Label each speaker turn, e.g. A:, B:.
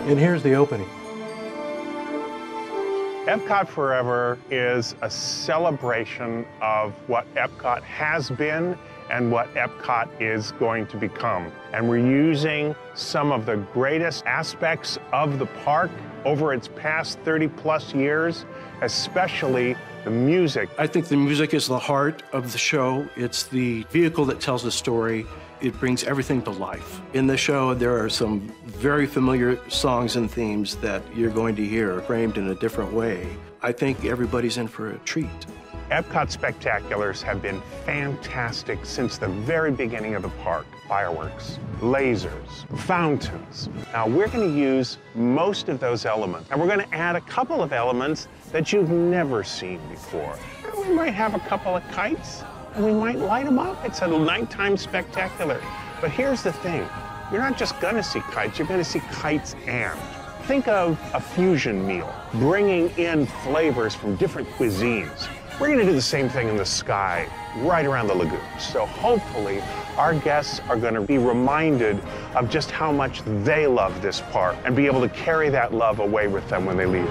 A: And here's the opening.
B: Epcot Forever is a celebration of what Epcot has been and what Epcot is going to become. And we're using some of the greatest aspects of the park over its past 30+ years, especially the music.
A: I think the music is the heart of the show. It's the vehicle that tells the story. It brings everything to life. In the show, there are some very familiar songs and themes that you're going to hear framed in a different way. I think everybody's in for a treat.
B: Epcot Spectaculars have been fantastic since the very beginning of the park. Fireworks, lasers, fountains. Now we're going to use most of those elements, and we're going to add a couple of elements that you've never seen before. We might have a couple of kites, and we might light them up. It's a nighttime spectacular. But here's the thing. You're not just going to see kites, you're going to see kites and. Think of a fusion meal, bringing in flavors from different cuisines. We're going to do the same thing in the sky, right around the lagoon. So hopefully, our guests are going to be reminded of just how much they love this park and be able to carry that love away with them when they leave.